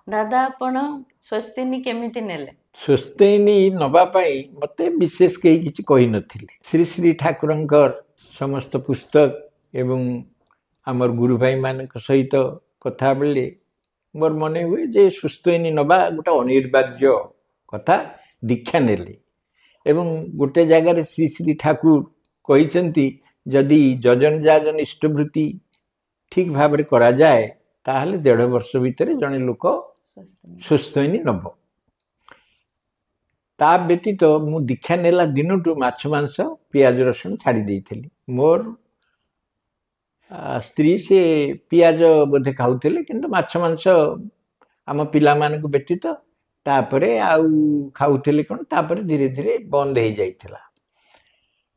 दादा आपण स्वस्तिनी केमिति नेले? ସ୍ୱସ୍ତିନି ନେବା ପାଇଁ ମୋତେ ବିଶେଷ କେହି କିଛି କହିନଥିଲେ। ଶ୍ରୀ ଶ୍ରୀ ଠାକୁରଙ୍କର ସମସ୍ତ ପୁସ୍ତକ ଏବଂ ଆମର ଗୁରୁ ଭାଇମାନଙ୍କ ସହିତ କଥା ବେଳେ ମୋର ମନେ ହୁଏ ଯେ ସ୍ୱସ୍ତିନି ନେବା ଗୋଟେ ଅନିବାର୍ଯ୍ୟ କଥା। ଦୀକ୍ଷା ନେଲେ ଏବଂ ଗୋଟେ ଜାଗାରେ ଶ୍ରୀ ଶ୍ରୀ ଠାକୁର କହିଛନ୍ତି ଯଦି ଯଜନ ଯାଜନ ଇଷ୍ଟବୃତ୍ତି ଠିକ୍ ଭାବରେ କରାଯାଏ ତାହେଲେ 1.5 ବର୍ଷ ଭିତରେ ଜଣେ ଲୋକ ସ୍ୱସ୍ତିନି ନେବ। ତା ବ୍ୟତୀତ ମୁଁ ଦୀକ୍ଷା ନେଲା ଦିନଠୁ ମାଛ ମାଂସ ପିଆଜ ରସୁଣ ଛାଡ଼ି ଦେଇଥିଲି। ମୋର ସ୍ତ୍ରୀ ସେ ପିଆଜ ବୋଧେ ଖାଉଥିଲେ କିନ୍ତୁ ମାଛ ମାଂସ ଆମ ପିଲାମାନଙ୍କୁ ବ୍ୟତୀତ ତାପରେ ଆଉ ଖାଉଥିଲେ କ'ଣ ତାପରେ ଧୀରେ ଧୀରେ ବନ୍ଦ ହେଇଯାଇଥିଲା।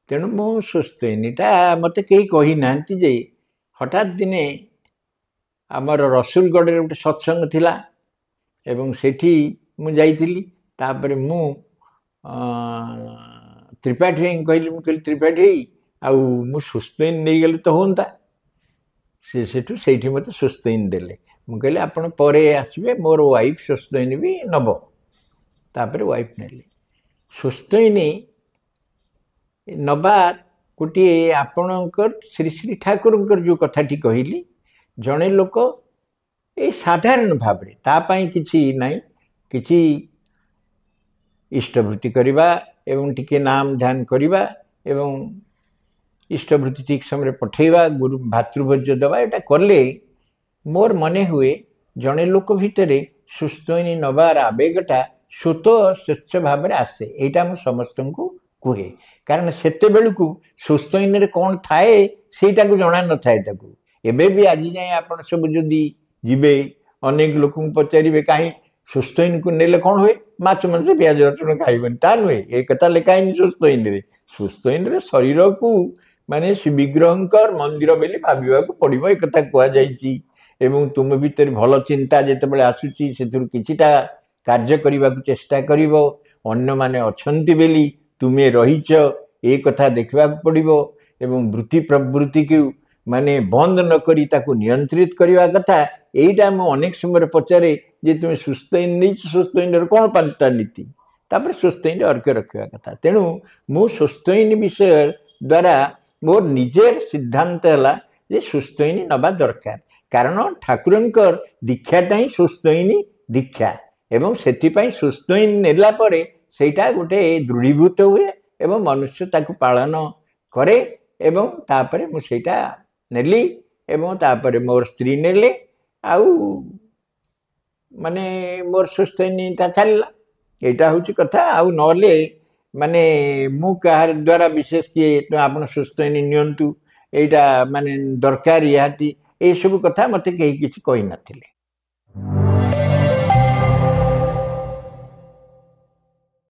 ତେଣୁ ମୁଁ ସ୍ୱସ୍ତିନିଟା ମୋତେ କେହି କହିନାହାନ୍ତି ଯେ ହଠାତ୍ ଦିନେ ଆମର ରସୁଲଗଡ଼ରେ ଗୋଟେ ସତ୍ସଙ୍ଗ ଥିଲା ଏବଂ ସେଠି ମୁଁ ଯାଇଥିଲି। ତାପରେ ମୁଁ ତ୍ରିପାଠୀ ଭାଇଙ୍କୁ କହିଲି, ମୁଁ କହିଲି ତ୍ରିପାଠୀ ଭାଇ ଆଉ ମୁଁ ସ୍ୱସ୍ତିନି ନେଇଗଲେ ତ ହୁଅନ୍ତା। ସେ ସେଠୁ ସେଇଠି ମୋତେ ସ୍ୱସ୍ତିନି ଦେଲେ। ମୁଁ କହିଲି ଆପଣ ପରେ ଆସିବେ, ମୋର ୱାଇଫ୍ ସ୍ୱସ୍ତିନି ବି ନେବ। ତାପରେ ୱାଇଫ୍ ନେଲେ। ସ୍ୱସ୍ତିନି ନେବା ଗୋଟିଏ ଆପଣଙ୍କର ଶ୍ରୀ ଶ୍ରୀ ଠାକୁରଙ୍କର ଯେଉଁ କଥାଟି କହିଲି, ଜଣେ ଲୋକ ଏଇ ସାଧାରଣ ଭାବରେ ତା ପାଇଁ କିଛି ନାହିଁ, କିଛି ଇଷ୍ଟବୃତ୍ତି କରିବା ଏବଂ ଟିକେ ନାମ ଧ୍ୟାନ କରିବା ଏବଂ ଇଷ୍ଟବୃତ୍ତି ଠିକ୍ ସମୟରେ ପଠାଇବା, ଗୁରୁ ଭାତୃଭୋଜ୍ୟ ଦେବା, ଏଇଟା କଲେ ମୋର ମନେ ହୁଏ ଜଣେ ଲୋକ ଭିତରେ ସ୍ୱସ୍ତିନି ନେବାର ଆବେଗଟା ସ୍ୱଚ୍ଛ ଭାବରେ ଆସେ। ଏଇଟା ମୁଁ ସମସ୍ତଙ୍କୁ କୁହେ, କାରଣ ସେତେବେଳକୁ ସ୍ୱସ୍ତିନିରେ କ'ଣ ଥାଏ ସେଇଟାକୁ ଜଣା ନଥାଏ ତାକୁ। ଏବେ ବି ଆଜି ଯାଏଁ ଆପଣ ସବୁ ଯଦି ଯିବେ ଅନେକ ଲୋକଙ୍କୁ ପଚାରିବେ କାହିଁ ସ୍ୱସ୍ତିନିକୁ ନେଲେ କ'ଣ ହୁଏ, ମାଛ ମାଂସ ପିଆଜ ରସୁଣ ଖାଇବନି, ତା ନୁହେଁ। ଏ କଥା ଲେଖା ହେଇନି ସ୍ୱସ୍ତିନିରେ। ସ୍ୱସ୍ତିନିରେ ଶରୀରକୁ ମାନେ ବିଗ୍ରହଙ୍କର ମନ୍ଦିର ବୋଲି ଭାବିବାକୁ ପଡ଼ିବ, ଏ କଥା କୁହାଯାଇଛି। ଏବଂ ତୁମ ଭିତରେ ଭଲ ଚିନ୍ତା ଯେତେବେଳେ ଆସୁଛି ସେଥିରୁ କିଛିଟା କାର୍ଯ୍ୟ କରିବାକୁ ଚେଷ୍ଟା କରିବ। ଅନ୍ୟମାନେ ଅଛନ୍ତି ବୋଲି ତୁମେ ରହିଛ ଏ କଥା ଦେଖିବାକୁ ପଡ଼ିବ ଏବଂ ବୃତ୍ତି ପ୍ରବୃତ୍ତିକୁ ମାନେ ବନ୍ଦ ନ କରି ତାକୁ ନିୟନ୍ତ୍ରିତ କରିବା କଥା। এইটা ମୁଁ ଅନେକ ସମୟରେ ପଚାରେ ଯେ ତୁମେ ସ୍ୱସ୍ତିନି ନେଇଛ, ସ୍ୱସ୍ତିନିର କ'ଣ 5ଟା ନୀତି, ତାପରେ ସ୍ୱସ୍ତିନିରେ ଅର୍ଘ୍ୟ ରଖିବା କଥା। ତେଣୁ ମୁଁ ସ୍ୱସ୍ତିନି ବିଷୟ ଦ୍ୱାରା ମୋର ନିଜର ସିଦ୍ଧାନ୍ତ ହେଲା ଯେ ସ୍ୱସ୍ତିନି ନେବା ଦରକାର, କାରଣ ଠାକୁରଙ୍କର ଦୀକ୍ଷାଟା ହିଁ ସ୍ୱସ୍ତିନି ଦୀକ୍ଷା ଏବଂ ସେଥିପାଇଁ ସ୍ୱସ୍ତିନି ନେଲା ପରେ ସେଇଟା ଗୋଟେ ଦୃଢ଼ୀଭୂତ ହୁଏ ଏବଂ ମନୁଷ୍ୟ ତାକୁ ପାଳନ କରେ। ଏବଂ ତାପରେ ମୁଁ ସେଇଟା ନେଲି ଏବଂ ତାପରେ ମୋର ସ୍ତ୍ରୀ ନେଲେ ଆଉ ମାନେ ମୋର ସ୍ୱସ୍ତିନିଟା ଚାଲିଲା। ଏଇଟା ହେଉଛି କଥା। ଆଉ ନହେଲେ ମାନେ ମୁଁ କାହାର ଦ୍ୱାରା ବିଶେଷ କିଏ ଆପଣ ସ୍ୱସ୍ତିନି ନିଅନ୍ତୁ, ଏଇଟା ମାନେ ଦରକାର ରିହାତି, ଏଇସବୁ କଥା ମୋତେ କେହି କିଛି କହିନଥିଲେ।